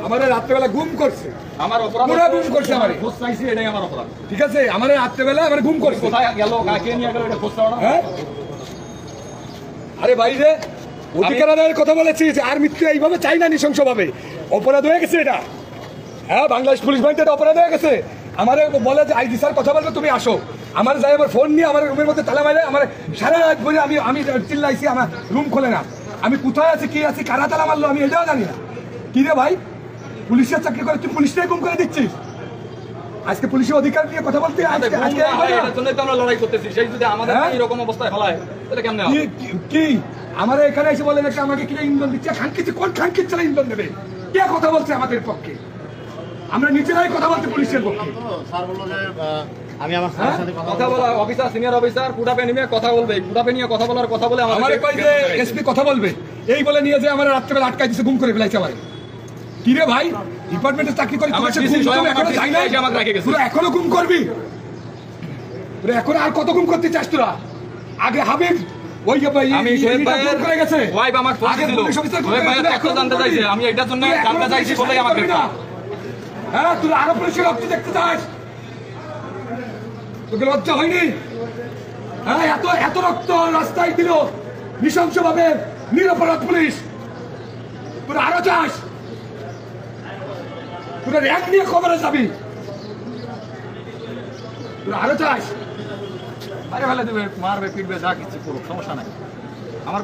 আমারে রাত্রেবেলা গুম করছে, আমার অপরাধ গুম করছে, আমারে খোঁজ চাইছি, এটাই আমার অপরাধ। ঠিক আছে, আমারে রাত্রেবেলা আমার গুম করছে। কোথায় গেল, কাকে নিয়ে গেল, এটা খোঁজ চাও না? হ্যাঁ, আরে ভাই রে, অধিকার আদায়ের কথা বলেছি যে আর মৃত্যু এইভাবে চাই না, নৃশংসভাবে। অপরাধ হয়ে গেছে এটা। হ্যাঁ, বাংলাদেশ পুলিশ বাহিনীতে এটা অপরাধ হয়ে গেছে। আমার বলে যে আইজি স্যার কথা বলবে, তুমি আসো। আমার যাই আমার ফোন নিয়ে আমার রুমের মধ্যে তালা মারে, আমার সারা রাত বলে আমি চিল্লাইছি, আমার রুম খোলে না। আমি কোথায় আছি, কি আছি, কারা তালা মারলো আমি এটাও জানি না। কি রে ভাই, পুলিশের চাকরি করে তুই পুলিশটাই গুম করে দিচ্ছিস। আজকে পুলিশের অধিকার নিয়ে কথা বলতে এটার জন্যই তো আমরা লড়াই করতেছি। সেই যদি আমাদের এরকম অবস্থায় ফেলায় তাহলে কেমনে হবে? কি আমার এখানে এসে বলে নাকি আমাকে কি ইন্ধন দিচ্ছে? খানকিচ্ছে, কোন খানকির ছেলে ইন্ধন দেবে? কে কথা বলছে আমাদের পক্ষে? আমরা নিজেরাই কথা বলতে পুলিশের পক্ষে। স্যার বললো যে আমি আমার সাথে কথা বলা অফিসার, সিনিয়র অফিসার কুটাপে নিয়ে কথা বলবে, কুটাপে নিয়ে কথা বলার কথা বলে আমার কই যে এসপি কথা বলবে, এই বলে নিয়ে যে আমার রাত্রেবেলা আটকাই দিছে, গুম করে ফেলাইছে আমার। কি রে ভাই, ডিপার্টমেন্টে চাকরি করে এখনো যাই না, তোরা এখনো গুম করবি? তোরা এখন আর কত গুম করতে চাস তোরা? আগে হাবিব ওই আমি শোয়েব ভাইয়ের করে গেছে, ওয়াইফ আমার ফোন দিছিল, শোয়েব ভাইয়ের তথ্য জানতে চাইছে, আমি এটার জন্য জানতে চাইছি বলেই আমাকে। হ্যাঁ, তোরা আরো পুলিশের রক্ত দেখতে চাস? তোকে লজ্জা হয়নি? হ্যাঁ, এত এত রক্ত রাস্তায় দিল নৃশংসভাবে নিরপরাধ পুলিশ। তোরা আরো চাস? তোরা র্যাঙ্ক নিয়ে খবরে যাবি? তোরা আরো চাস? আরে ফেলে দেবে, মারবে, পিটবে, যা কিছু করুক, সমস্যা নাই আমার।